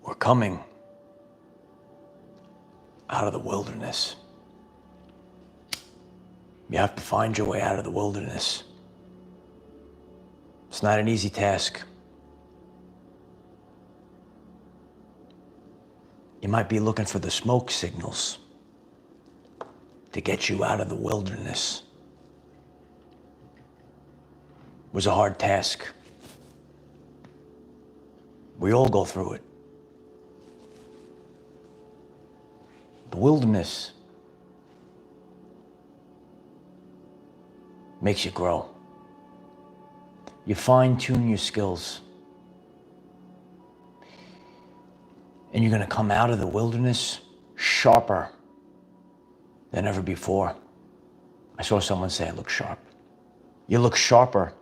We're coming out of the wilderness. You have to find your way out of the wilderness. It's not an easy task. You might be looking for the smoke signals to get you out of the wilderness. It was a hard task. We all go through it. The wilderness makes you grow. You fine-tune your skills. And you're going to come out of the wilderness sharper than ever before. I saw someone say I look sharp. You look sharper.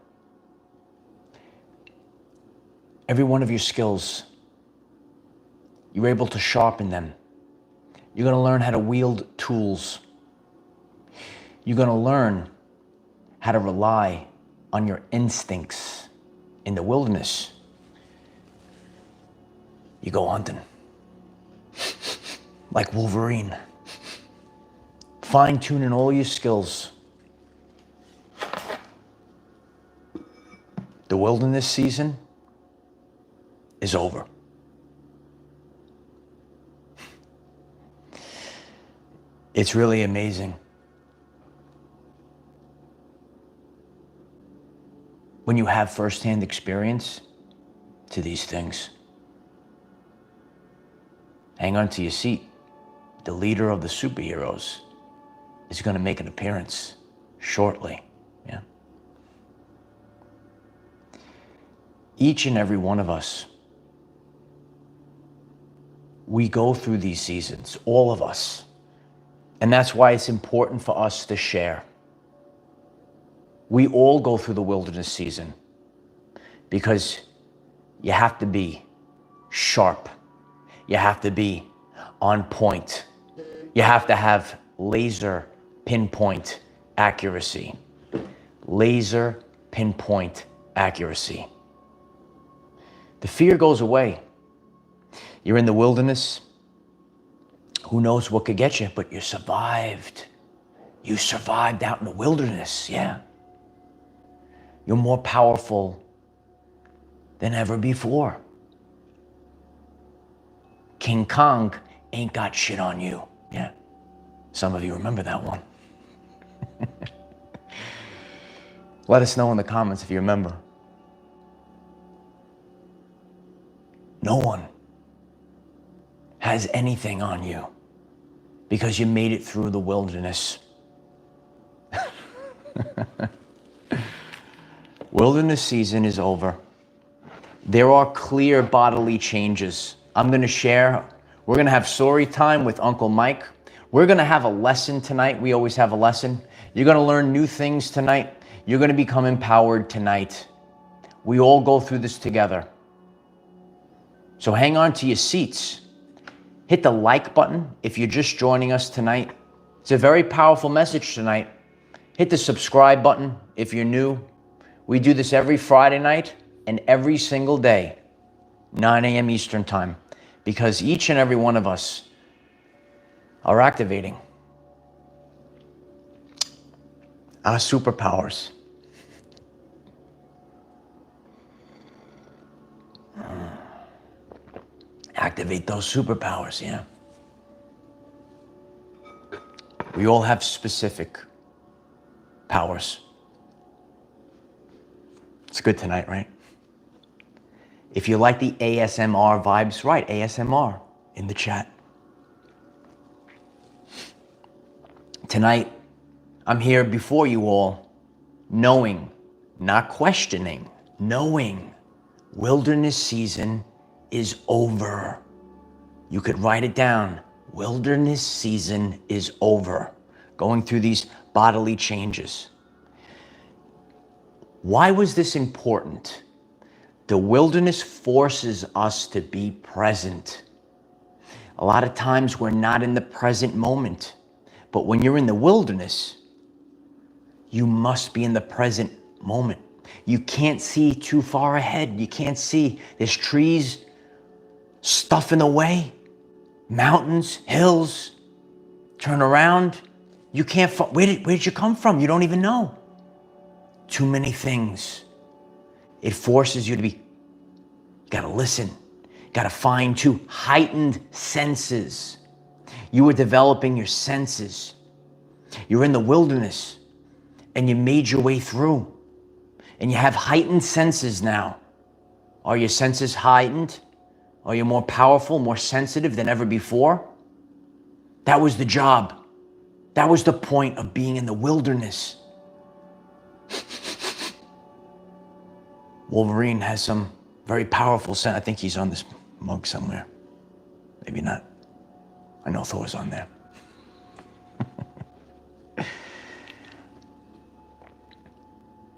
Every one of your skills, you're able to sharpen them. You're going to learn how to wield tools. You're going to learn how to rely on your instincts. In the wilderness, you go hunting. Like Wolverine. Fine-tuning all your skills. The wilderness season is over. It's really amazing. When you have firsthand experience to these things. Hang on to your seat. The leader of the superheroes is going to make an appearance shortly. Yeah. Each and every one of us, we go through these seasons, all of us. And that's why it's important for us to share. We all go through the wilderness season because you have to be sharp. You have to be on point. You have to have laser pinpoint accuracy. Laser pinpoint accuracy. The fear goes away. You're in the wilderness. Who knows what could get you, but you survived. You survived out in the wilderness, yeah. You're more powerful than ever before. King Kong ain't got shit on you, yeah. Some of you remember that one. Let us know in the comments if you remember. No one has anything on you because you made it through the wilderness. Wilderness season is over. There are clear bodily changes. I'm going to share. We're going to have story time with Uncle Mike. We're going to have a lesson tonight. We always have a lesson. You're going to learn new things tonight. You're going to become empowered tonight. We all go through this together. So hang on to your seats. Hit the like button if you're just joining us tonight. It's a very powerful message tonight. Hit the subscribe button if you're new. We do this every Friday night and every single day, 9 a.m. Eastern time, because each and every one of us are activating our superpowers. Activate those superpowers, yeah. We all have specific powers. It's good tonight, right? If you like the ASMR vibes, write ASMR in the chat. Tonight, I'm here before you all, knowing, not questioning, knowing wilderness season is over. You could write it down. Wilderness season is over. Going through these bodily changes. Why was this important? The wilderness forces us to be present. A lot of times we're not in the present moment. But when you're in the wilderness, you must be in the present moment. You can't see too far ahead. You can't see. There's trees stuff in the way, mountains, hills, turn around. You can't, where did you come from? You don't even know. Too many things. It forces you to be, you gotta listen, gotta find two heightened senses. You are developing your senses. You're in the wilderness and you made your way through and you have heightened senses now. Are your senses heightened? Are you more powerful, more sensitive than ever before? That was the job. That was the point of being in the wilderness. Wolverine has some very powerful scent. I think he's on this mug somewhere. Maybe not. I know Thor's on there.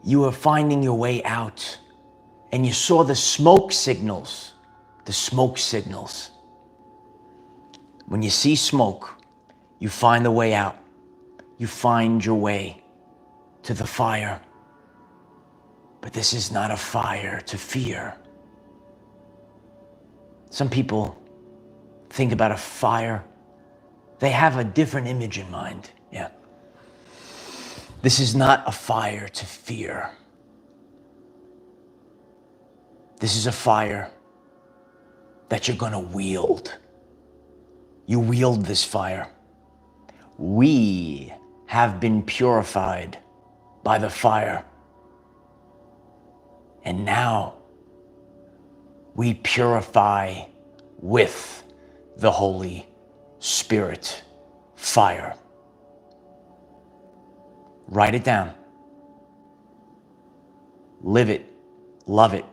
You were finding your way out and you saw the smoke signals. The smoke signals. When you see smoke, you find the way out. You find your way to the fire. But this is not a fire to fear. Some people think about a fire. They have a different image in mind. Yeah. This is not a fire to fear. This is a fire that you're going to wield. You wield this fire. We have been purified by the fire. And now we purify with the Holy Spirit fire. Write it down. Live it, love it,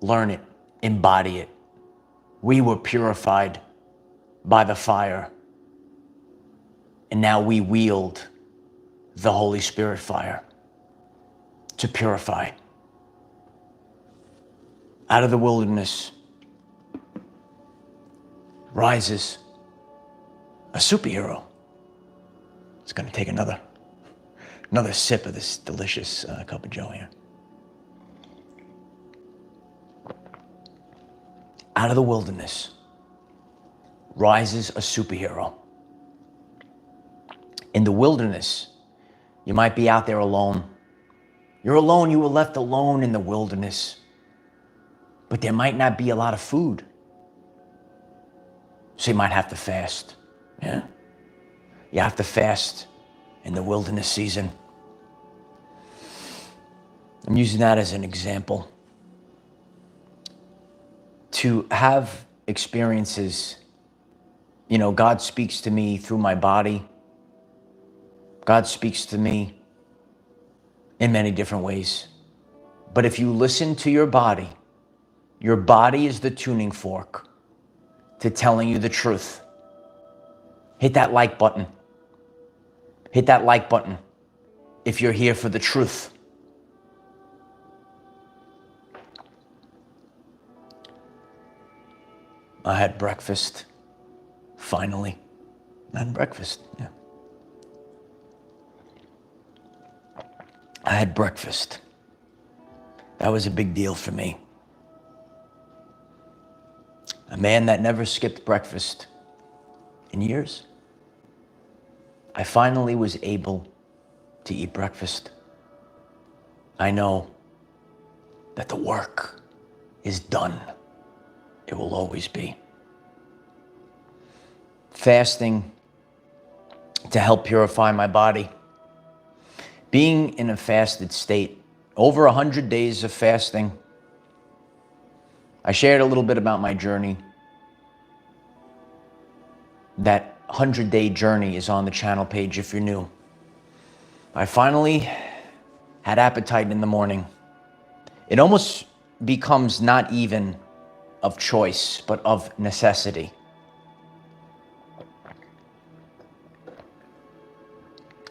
learn it, embody it. We were purified by the fire. And now we wield the Holy Spirit fire to purify. Out of the wilderness rises a superhero. It's going to take another sip of this delicious cup of joe here. Out of the wilderness rises a superhero. In the wilderness, you might be out there alone. You're alone, you were left alone in the wilderness. But there might not be a lot of food. So you might have to fast. Yeah? You have to fast in the wilderness season. I'm using that as an example. To have experiences, you know, God speaks to me through my body. God speaks to me in many different ways. But if you listen to your body is the tuning fork to telling you the truth. Hit that like button. Hit that like button if you're here for the truth. I had breakfast, finally. I had breakfast, yeah. I had breakfast. That was a big deal for me. A man that never skipped breakfast in years. I finally was able to eat breakfast. I know that the work is done. It will always be. Fasting to help purify my body. Being in a fasted state, over 100 days of fasting. I shared a little bit about my journey. That 100-day journey is on the channel page if you're new. I finally had appetite in the morning. It almost becomes not even of choice, but of necessity.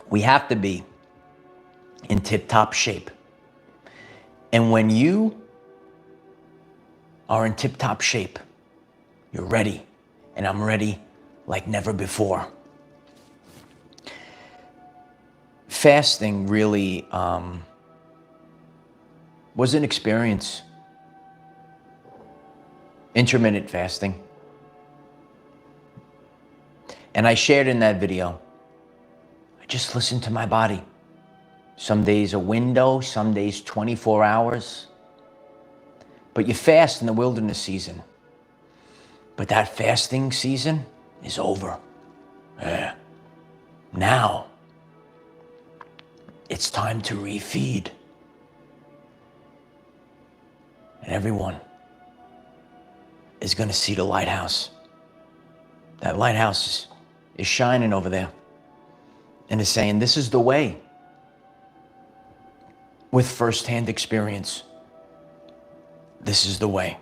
We have to be in tip-top shape. And when you are in tip-top shape, you're ready, and I'm ready like never before. Fasting really was an experience. Intermittent fasting. And I shared in that video, I just listen to my body. Some days a window, some days 24 hours. But you fast in the wilderness season. But that fasting season is over. Yeah. Now, it's time to refeed. And everyone is going to see the lighthouse. That lighthouse is shining over there and is saying, this is the way, with firsthand experience. This is the way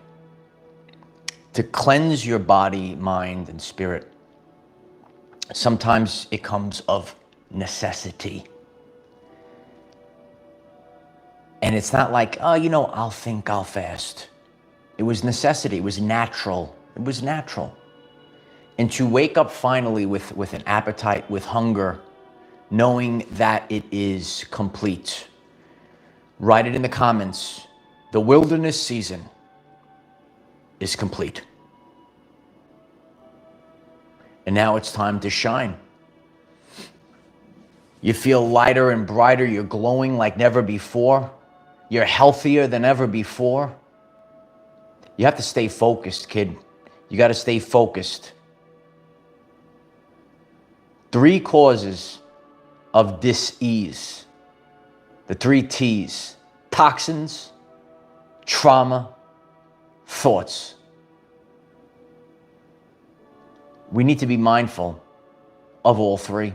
to cleanse your body, mind, and spirit. Sometimes it comes of necessity. And it's not like, oh, I'll think I'll fast. It was necessity. It was natural. It was natural. And to wake up finally with an appetite, with hunger, knowing that it is complete. Write it in the comments. The wilderness season is complete. And now it's time to shine. You feel lighter and brighter. You're glowing like never before. You're healthier than ever before. You have to stay focused, kid. You got to stay focused. 3 causes of dis-ease. The 3 T's: toxins, trauma, thoughts. We need to be mindful of all 3.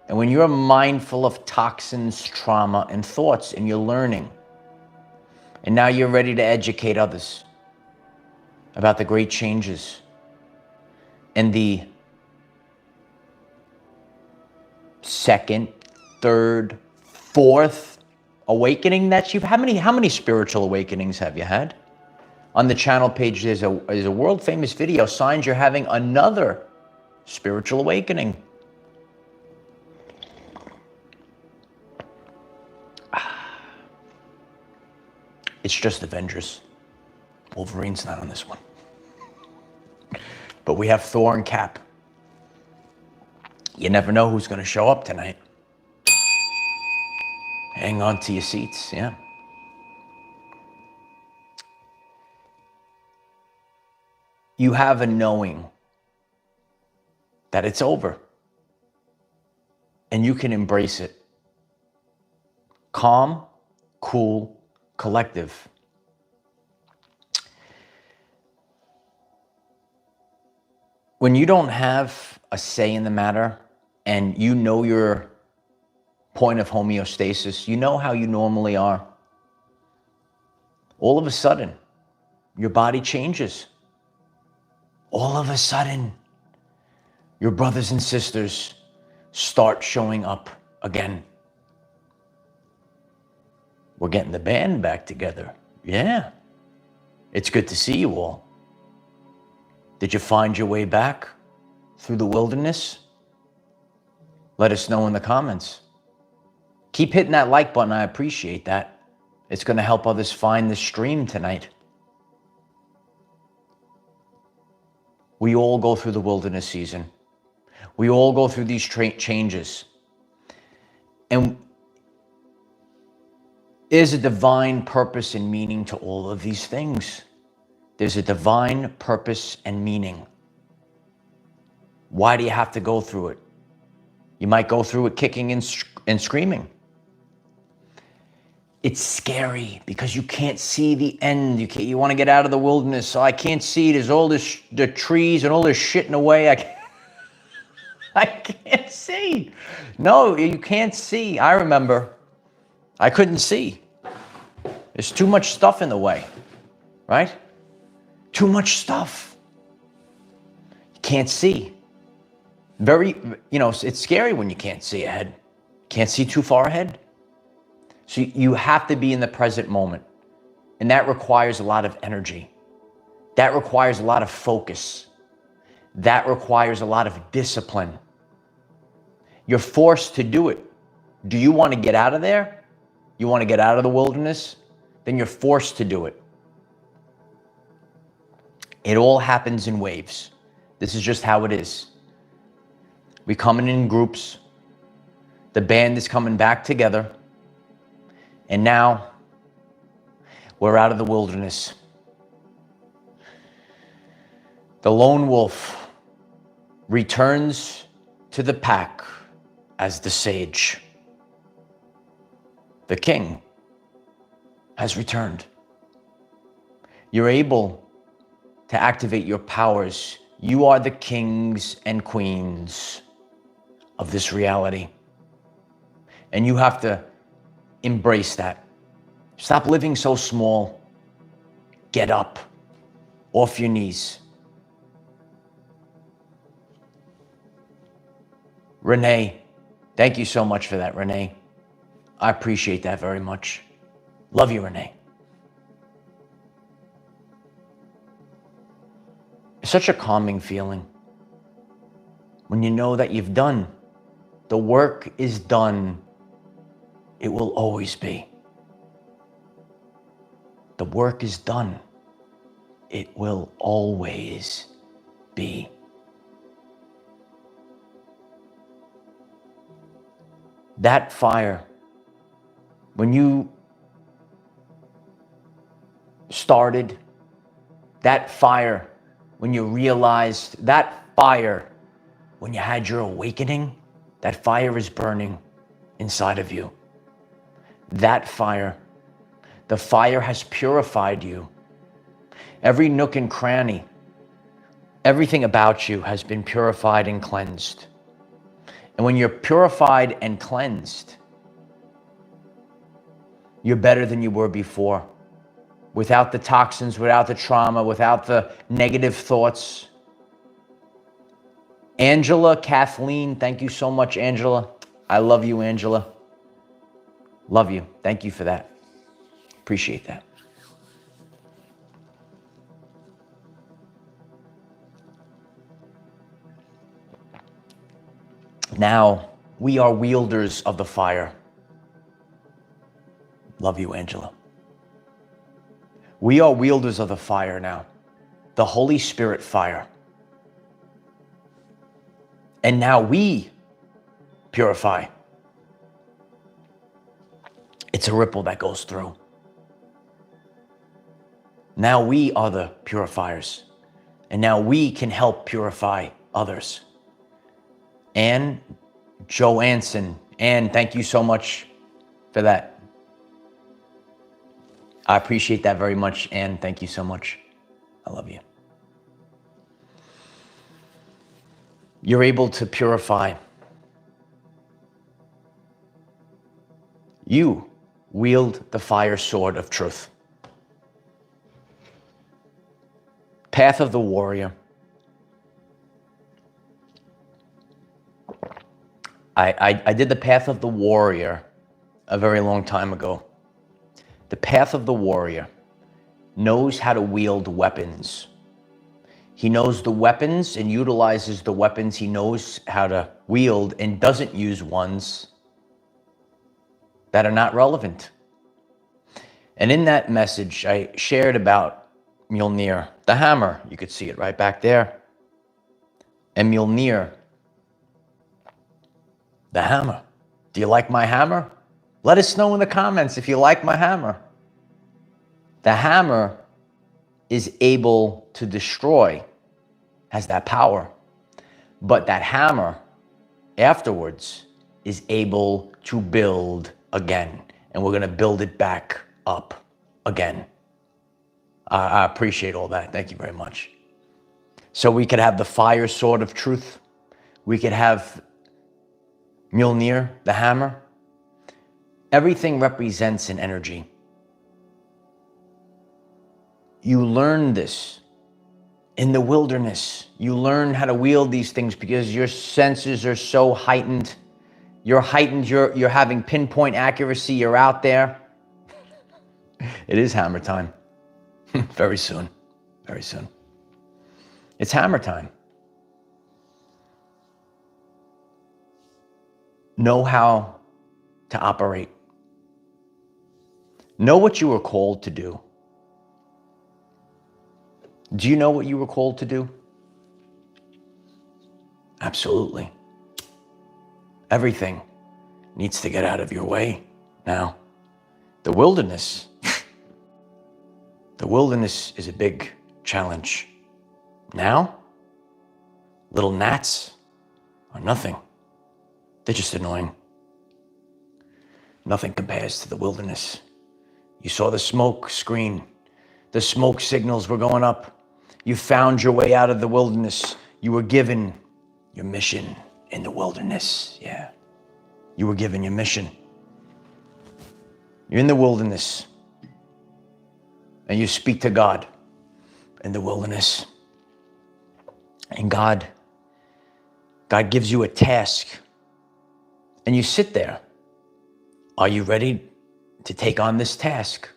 And when you're mindful of toxins, trauma, and thoughts, and you're learning, and now you're ready to educate others about the great changes and the 2nd, 3rd, 4th awakening that you've had. How many spiritual awakenings have you had? On the channel page, there's a world famous video, signs you're having another spiritual awakening. It's just Avengers. Wolverine's not on this one. But we have Thor and Cap. You never know who's going to show up tonight. Hang on to your seats, yeah. You have a knowing that it's over. And you can embrace it. Calm, cool, collective. When you don't have a say in the matter and you know your point of homeostasis, you know how you normally are, all of a sudden, your body changes. All of a sudden, your brothers and sisters start showing up again. We're getting the band back together. Yeah. It's good to see you all. Did you find your way back through the wilderness? Let us know in the comments. Keep hitting that like button. I appreciate that. It's going to help others find the stream tonight. We all go through the wilderness season. We all go through these changes. And there's a divine purpose and meaning to all of these things. There's a divine purpose and meaning. Why do you have to go through it? You might go through it kicking and screaming. It's scary because you can't see the end. You want to get out of the wilderness. So I can't see. There's all this, the trees and all this shit in the way. I can't see. No, you can't see. I remember I couldn't see. There's too much stuff in the way, right? Too much stuff. You can't see. It's scary when you can't see ahead. Can't see too far ahead. So you have to be in the present moment. And that requires a lot of energy. That requires a lot of focus. That requires a lot of discipline. You're forced to do it. Do you want to get out of there? You want to get out of the wilderness? Then you're forced to do it. It all happens in waves. This is just how it is. We coming in groups. The band is coming back together. And now we're out of the wilderness. The lone wolf returns to the pack as the sage. The king has returned. You're able to activate your powers. You are the kings and queens of this reality. And you have to embrace that. Stop living so small. Get up off your knees. Renee, thank you so much for that, Renee. I appreciate that very much. Love you, Renee. It's such a calming feeling when you know that you've done. The work is done. It will always be. The work is done. It will always be. That fire, when you started, that fire, when you realized, that fire, when you had your awakening, that fire is burning inside of you. That fire, the fire has purified you. Every nook and cranny, everything about you has been purified and cleansed. And when you're purified and cleansed, you're better than you were before. Without the toxins, without the trauma, without the negative thoughts. Angela, Kathleen, thank you so much, Angela. I love you, Angela. Love you. Thank you for that. Appreciate that. Now, we are wielders of the fire. Love you, Angela. We are wielders of the fire now. The Holy Spirit fire. And now we purify. It's a ripple that goes through. Now we are the purifiers. And now we can help purify others. Ann Johansson. Ann, thank you so much for that. I appreciate that very much, Ann. Thank you so much. I love you. You're able to purify. You wield the fire sword of truth. Path of the warrior. I did the path of the warrior a very long time ago. The path of the warrior knows how to wield weapons. He knows the weapons and utilizes the weapons he knows how to wield and doesn't use ones that are not relevant. And in that message, I shared about Mjolnir, the hammer. You could see it right back there. And Mjolnir, the hammer. Do you like my hammer? Let us know in the comments if you like my hammer. The hammer is able to destroy, has that power. But that hammer afterwards is able to build again. And we're going to build it back up again. I appreciate all that. Thank you very much. So we could have the fire sword of truth. We could have Mjolnir, the hammer. Everything represents an energy. You learn this in the wilderness. You learn how to wield these things because your senses are so heightened. You're heightened, you're having pinpoint accuracy, you're out there. It is hammer time. Very soon, very soon. It's hammer time. Know how to operate. Know what you were called to do. Do you know what you were called to do? Absolutely. Everything needs to get out of your way now. The wilderness, the wilderness is a big challenge. Now, little gnats are nothing. They're just annoying. Nothing compares to the wilderness. You saw the smoke screen. The smoke signals were going up. You found your way out of the wilderness. You were given your mission in the wilderness. Yeah. You were given your mission. You're in the wilderness. And you speak to God in the wilderness. And God gives you a task. And you sit there. Are you ready to take on this task?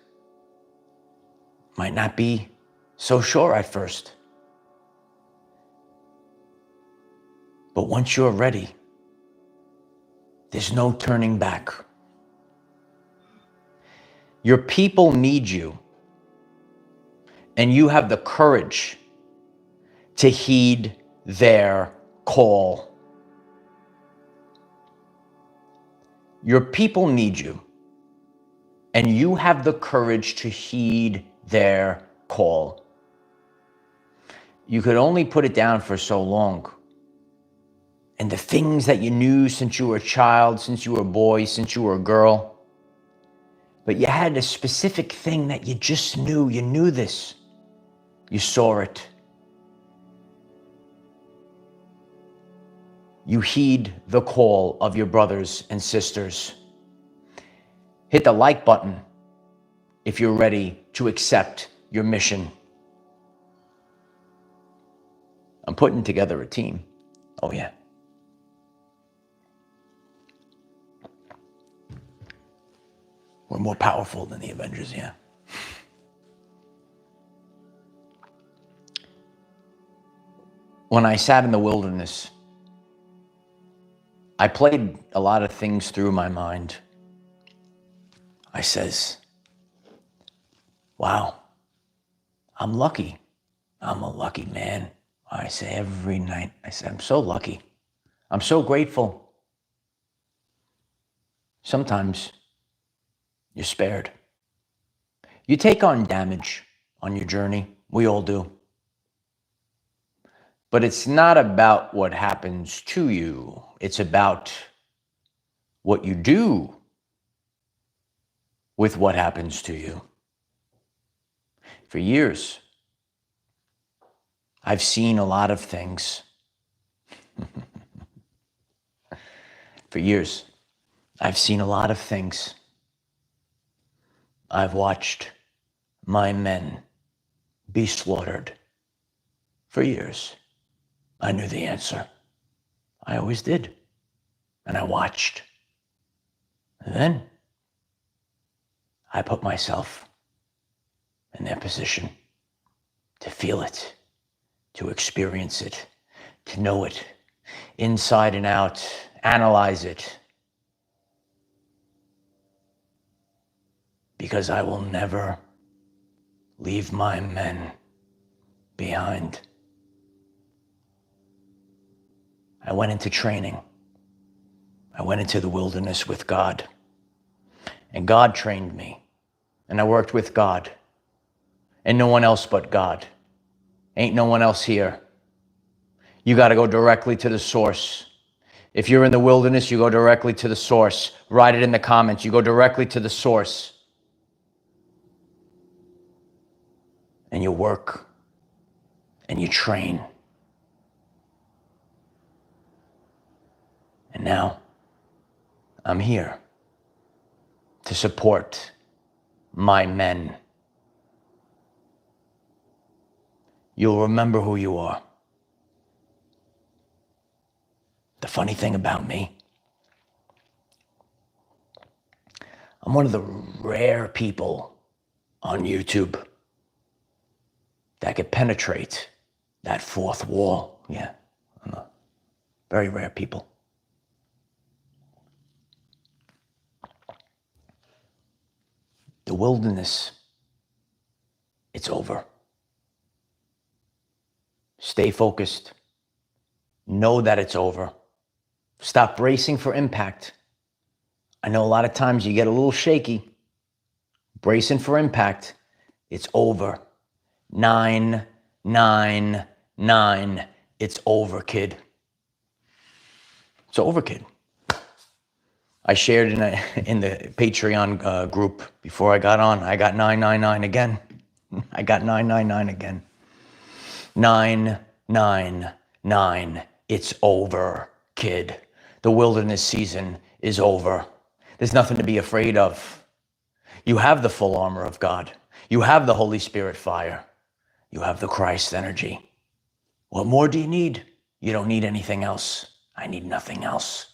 Might not be so sure at first. But once you're ready, there's no turning back. Your people need you, and you have the courage to heed their call. Your people need you, and you have the courage to heed their call. You could only put it down for so long. And the things that you knew since you were a child, since you were a boy, since you were a girl, but you had a specific thing that you just knew. You knew this. You saw it. You heed the call of your brothers and sisters. Hit the like button if you're ready to accept your mission. I'm putting together a team. Oh, yeah. We're more powerful than the Avengers, yeah. When I sat in the wilderness, I played a lot of things through my mind. I says, wow, I'm lucky. I'm a lucky man. I say every night, I say, I'm so lucky. I'm so grateful. Sometimes you're spared. You take on damage on your journey. We all do. But it's not about what happens to you. It's about what you do with what happens to you. For years, I've seen a lot of things. For years, I've seen a lot of things. I've watched my men be slaughtered. For years, I knew the answer. I always did. And I watched. And then I put myself in their position to feel it, to experience it, to know it inside and out, analyze it. Because I will never leave my men behind. I went into training. I went into the wilderness with God. And God trained me. And I worked with God. And no one else but God. Ain't no one else here. You got to go directly to the source. If you're in the wilderness, you go directly to the source. Write it in the comments. You go directly to the source. And you work. And you train. And now, I'm here to support my men. You'll remember who you are. The funny thing about me, I'm one of the rare people on YouTube that could penetrate that fourth wall. Yeah, I'm a very rare people. The wilderness, it's over. Stay focused. Know that it's over. Stop bracing for impact. I know a lot of times you get a little shaky. Bracing for impact. It's over. 9, 9, 9. It's over, kid. It's over, kid. I shared in the Patreon group before I got on. I got 999 again. I got 999 again. 999. It's over, kid. The wilderness season is over. There's nothing to be afraid of. You have the full armor of God. You have the Holy Spirit fire. You have the Christ energy. What more do you need? You don't need anything else. I need nothing else.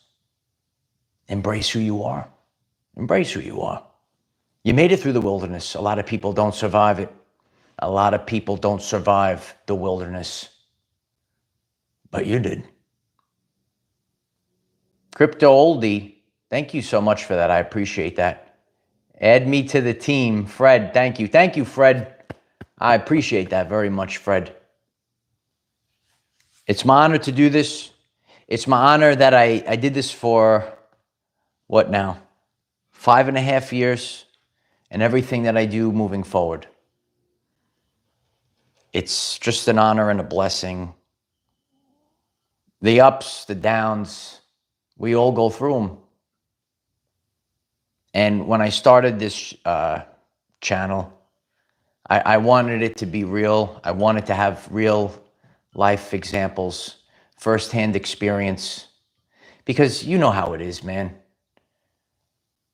Embrace who you are. Embrace who you are. You made it through the wilderness. A lot of people don't survive it. A lot of people don't survive the wilderness. But you did. Crypto Oldie, thank you so much for that. I appreciate that. Add me to the team. Fred, thank you. Thank you, Fred. I appreciate that very much, Fred. It's my honor to do this. It's my honor that I did this for, what now? 5.5 years, and everything that I do moving forward. It's just an honor and a blessing. The ups, the downs, we all go through them. And when I started this channel, I wanted it to be real. I wanted to have real life examples, firsthand experience, because you know how it is, man.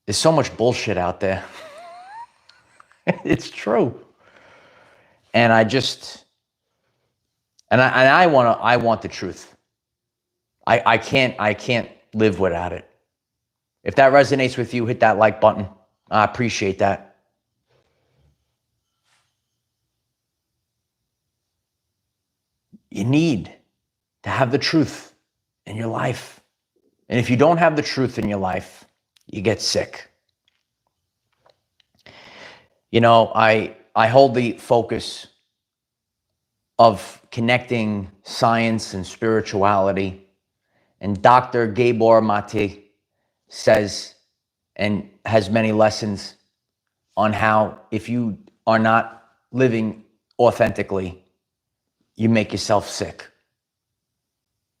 There's so much bullshit out there. It's true. And I want the truth. I can't live without it. If that resonates with you, hit that like button. I appreciate that. You need to have the truth in your life. And if you don't have the truth in your life, you get sick. You know, I hold the focus of connecting science and spirituality. And Dr. Gabor Mate says and has many lessons on how if you are not living authentically, you make yourself sick.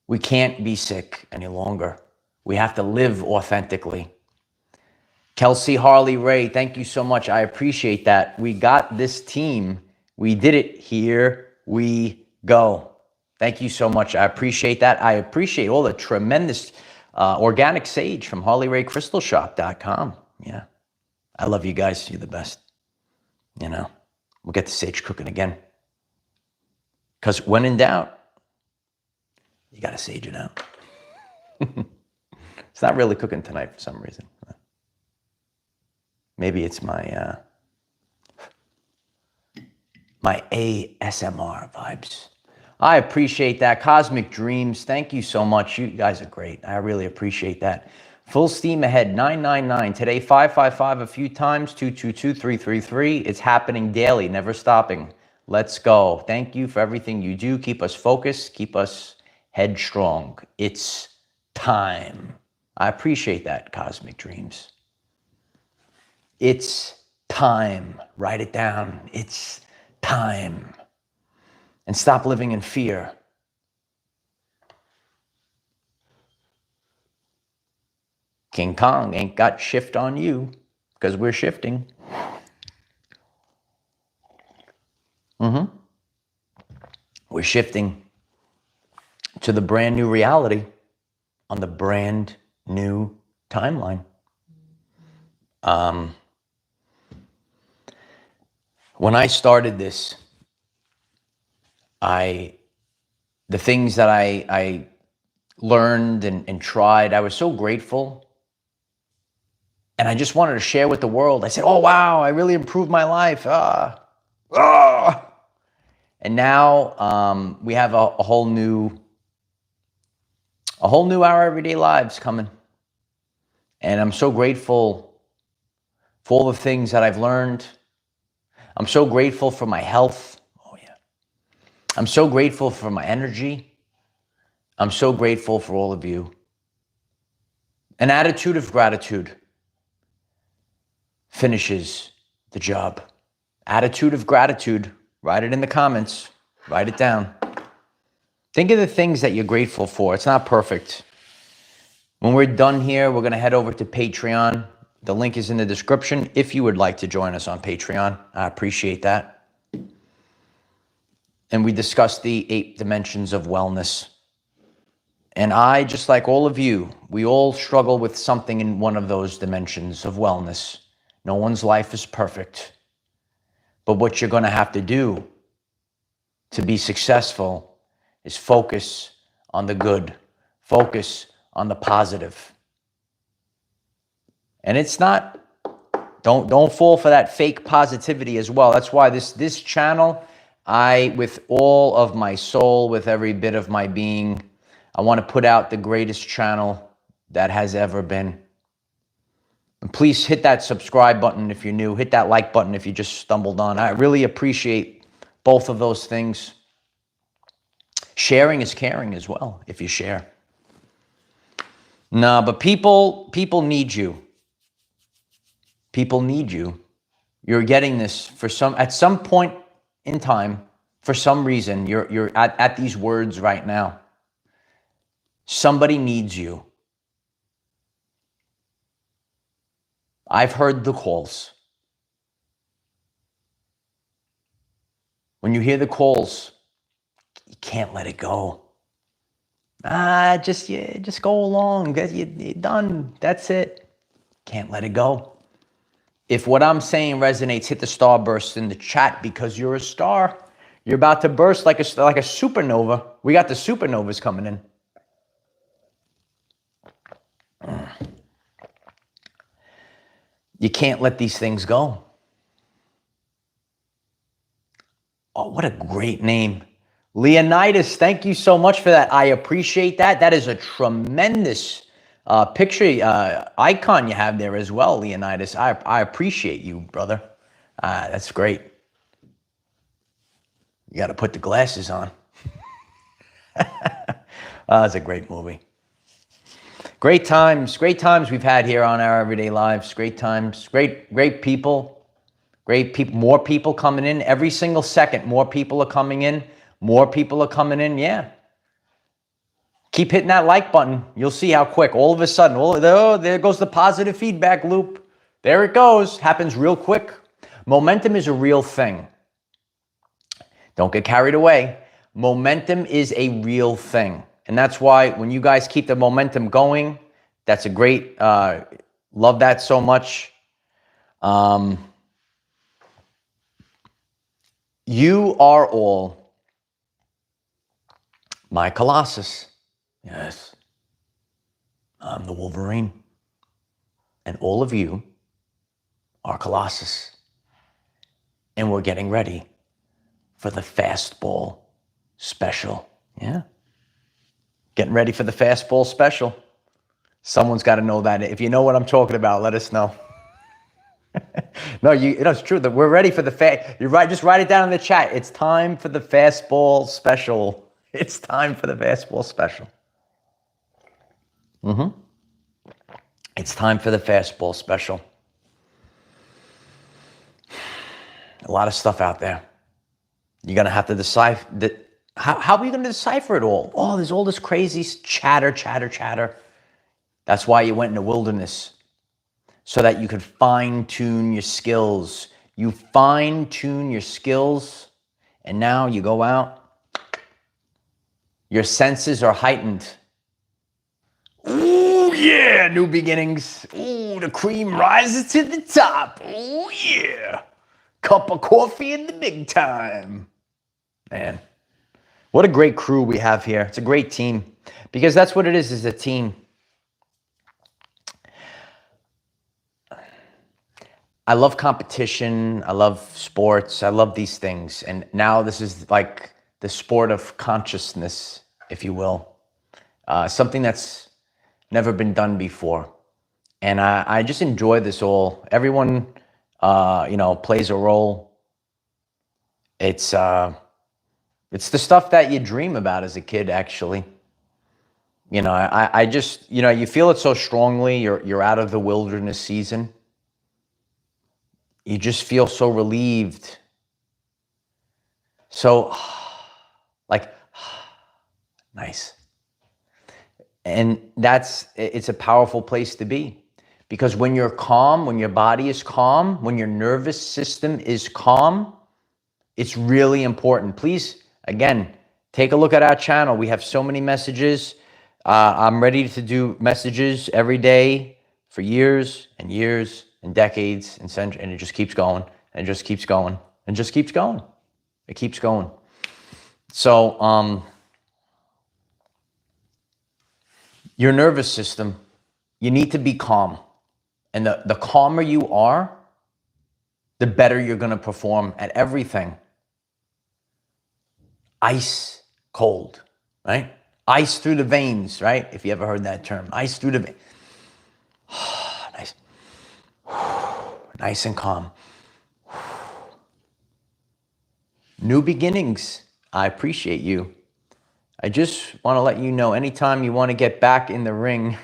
We can't be sick any longer. We have to live authentically. Kelsey Harley Ray, thank you so much. I appreciate that. We got this team. We did it. Here we go. Thank you so much. I appreciate that. I appreciate all the tremendous organic sage from HarleyRayCrystalShop.com. Yeah. I love you guys. You're the best. You know, we'll get the sage cooking again. Because when in doubt, you got to sage it out. It's not really cooking tonight for some reason. Maybe it's my my ASMR vibes. I appreciate that. Cosmic Dreams, thank you so much. You guys are great. I really appreciate that. Full steam ahead, 999. Today, 555 a few times, 222, 333. It's happening daily, never stopping. Let's go. Thank you for everything you do. Keep us focused. Keep us headstrong. It's time. I appreciate that, Cosmic Dreams. It's time. Write it down. It's time. And stop living in fear. King Kong ain't got shift on you because we're shifting. We're shifting to the brand new reality on the brand new timeline. When I started this, the things that I learned and tried, I was so grateful. And I just wanted to share with the world. I said, oh, wow, I really improved my life. And now we have a whole new our everyday lives coming. And I'm so grateful for all the things that I've learned. I'm so grateful for my health. Oh, yeah. I'm so grateful for my energy. I'm so grateful for all of you. An attitude of gratitude finishes the job. Attitude of gratitude. Write it in the comments. Write it down. Think of the things that you're grateful for. It's not perfect. When we're done here, we're going to head over to Patreon. The link is in the description if you would like to join us on Patreon. I appreciate that. And we discussed the 8 dimensions of wellness. And I, just like all of you, we all struggle with something in one of those dimensions of wellness. No one's life is perfect. But what you're going to have to do to be successful is focus on the good. Focus on the positive. And it's not, don't fall for that fake positivity as well. That's why this channel, with all of my soul, with every bit of my being, I want to put out the greatest channel that has ever been. And please hit that subscribe button if you're new. Hit that like button if you just stumbled on. I really appreciate both of those things. Sharing is caring as well, if you share. No, but people need you. People need you. You're getting this at some point in time, for some reason, you're at these words right now. Somebody needs you. I've heard the calls. When you hear the calls, you can't let it go. Just go along. You're done. That's it. Can't let it go. If what I'm saying resonates, hit the starburst in the chat because you're a star. You're about to burst like a supernova. We got the supernovas coming in. You can't let these things go. Oh, what a great name. Leonidas, thank you so much for that. I appreciate that. That is a tremendous picture icon you have there as well, Leonidas. I appreciate you, brother. That's great. You got to put the glasses on. It's a great movie. Great times we've had here on our everyday lives. Great times, great people, more people coming in every single second. More people are coming in. More people are coming in. Yeah. Keep hitting that like button. You'll see how quick. All of a sudden, there goes the positive feedback loop. There it goes. Happens real quick. Momentum is a real thing. Don't get carried away. Momentum is a real thing. And that's why when you guys keep the momentum going, that's a great, love that so much. You are all my Colossus. Yes, I'm the Wolverine. And all of you are Colossus. And we're getting ready for the fastball special. Yeah. Getting ready for the fastball special. Someone's got to know that. If you know what I'm talking about, let us know. No, it's true that we're ready for the You're right. Just write it down in the chat. It's time for the fastball special. It's time for the fastball special. It's time for the fastball special. A lot of stuff out there. You're going to have to decide that. How are you going to decipher it all? Oh, there's all this crazy chatter. That's why you went in the wilderness, so that you could fine-tune your skills. You fine-tune your skills, and now you go out. Your senses are heightened. Ooh, yeah, new beginnings. Ooh, the cream rises to the top. Ooh, yeah. Cup of coffee in the big time. Man. What a great crew we have here. It's a great team. Because that's what it is a team. I love competition. I love sports. I love these things. And now this is like the sport of consciousness, if you will. Something that's never been done before. And I just enjoy this all. Everyone, plays a role. It's the stuff that you dream about as a kid, actually. I just, you feel it so strongly. You're out of the wilderness season. You just feel so relieved. So, like, nice. And it's a powerful place to be, because when you're calm, when your body is calm, when your nervous system is calm, it's really important. Please, again, take a look at our channel. We have so many messages. I'm ready to do messages every day for years and years and decades and centuries, and it just keeps going and just keeps going and just keeps going. It keeps going. So, your nervous system, you need to be calm. And the calmer you are, the better you're going to perform at everything. Ice cold, right? Ice through the veins, right? If you ever heard that term, ice through the veins. Nice. Nice and calm. New beginnings. I appreciate you. I just want to let you know, anytime you want to get back in the ring,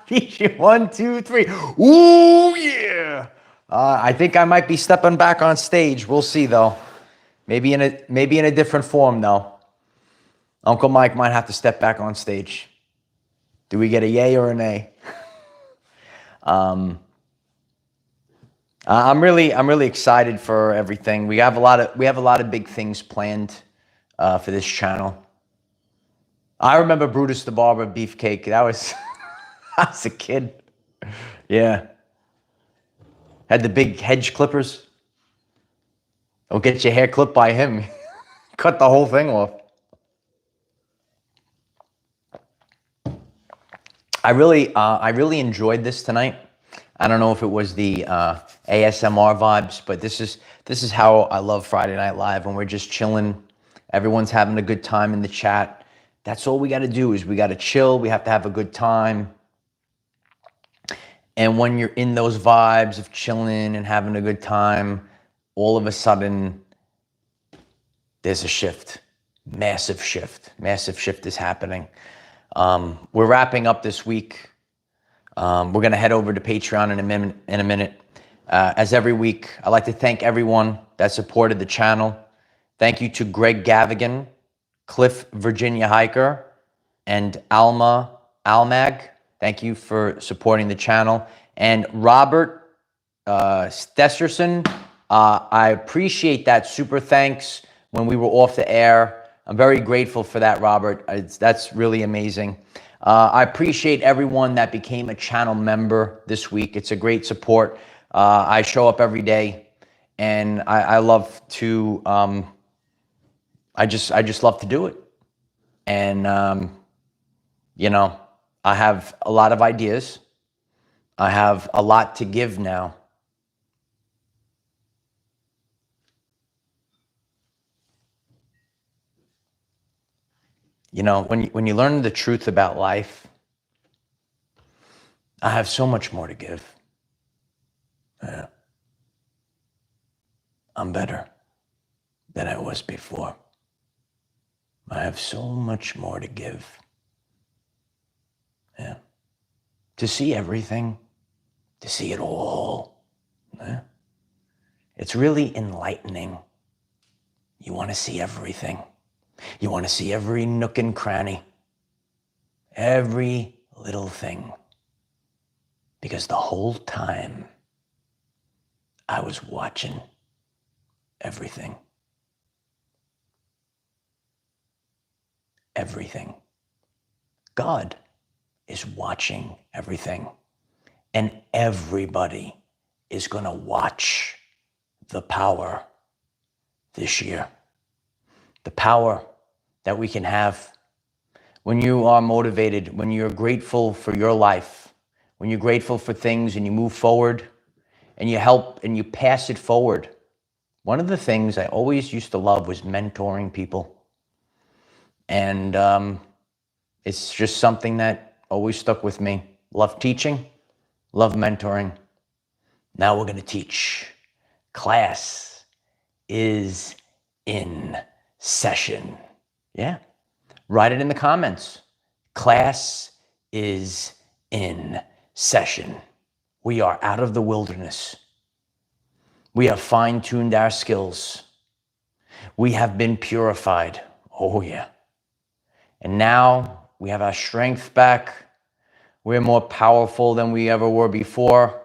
1, 2, 3. Ooh, yeah. I think I might be stepping back on stage. We'll see, though. Maybe in a different form, though. Uncle Mike might have to step back on stage. Do we get a yay or a nay? I'm really excited for everything. We have a lot of big things planned for this channel. I remember Brutus the Barber Beefcake. That was I was a kid. Yeah. Had the big hedge clippers. Don't get your hair clipped by him. Cut the whole thing off. I really enjoyed this tonight. I don't know if it was the ASMR vibes, but this is how I love Friday Night Live, when we're just chilling. Everyone's having a good time in the chat. That's all we got to do, is we got to chill. We have to have a good time. And when you're in those vibes of chilling and having a good time, all of a sudden, there's a shift. Massive shift. Massive shift is happening. We're wrapping up this week. We're going to head over to Patreon in a minute. As every week, I'd like to thank everyone that supported the channel. Thank you to Greg Gavigan, Cliff Virginia Hiker, and Alma Almag. Thank you for supporting the channel. And Robert Stesserson, I appreciate that super thanks when we were off the air. I'm very grateful for that, Robert. That's really amazing. I appreciate everyone that became a channel member this week. It's a great support. I show up every day, and I love to. I just love to do it, and I have a lot of ideas. I have a lot to give now. When you learn the truth about life, I have so much more to give. Yeah. I'm better than I was before. I have so much more to give. Yeah. To see everything, to see it all. Yeah. It's really enlightening. You want to see everything. You want to see every nook and cranny, every little thing. Because the whole time I was watching everything. Everything. God is watching everything. And everybody is going to watch the power this year. The power that we can have when you are motivated, when you're grateful for your life, when you're grateful for things and you move forward and you help and you pass it forward. One of the things I always used to love was mentoring people. And it's just something that always stuck with me. Love teaching, love mentoring. Now we're going to teach. Class is in session. Yeah. Write it in the comments. Class is in session. We are out of the wilderness. We have fine-tuned our skills. We have been purified. Oh yeah. And now we have our strength back. We're more powerful than we ever were before.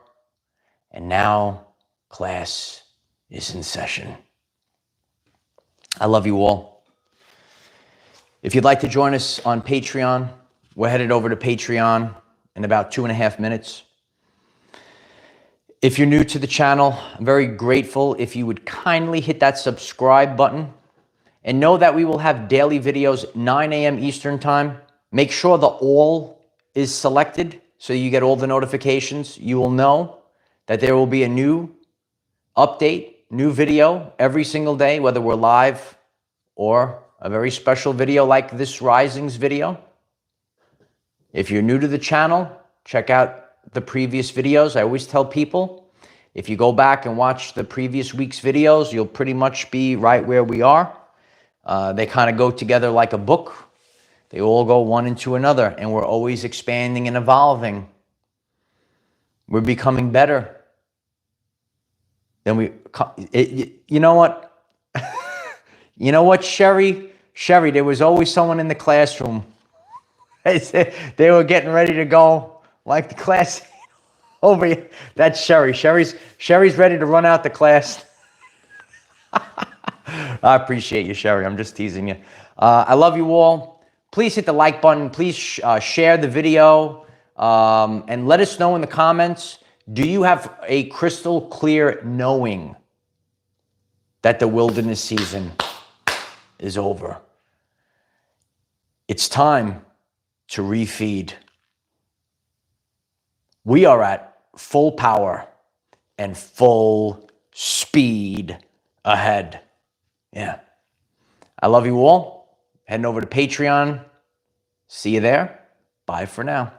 And now class is in session. I love you all. If you'd like to join us on Patreon, we're headed over to Patreon in about 2.5 minutes. If you're new to the channel, I'm very grateful if you would kindly hit that subscribe button and know that we will have daily videos 9 a.m. Eastern time. Make sure the all is selected so you get all the notifications. You will know that there will be a new update, new video every single day, whether we're live or a very special video like this Risings video. If you're new to the channel, check out the previous videos. I always tell people, if you go back and watch the previous week's videos, you'll pretty much be right where we are. They kind of go together like a book. They all go one into another, and we're always expanding and evolving. We're becoming better. You know what? You know what, Sherry? Sherry, there was always someone in the classroom. They were getting ready to go. Like the class over here. That's Sherry. Sherry's ready to run out the class. I appreciate you, Sherry. I'm just teasing you. I love you all. Please hit the like button. Please share the video. And let us know in the comments, do you have a crystal clear knowing that the wilderness season is over? It's time to refeed. We are at full power and full speed ahead. Yeah. I love you all. Heading over to Patreon. See you there. Bye for now.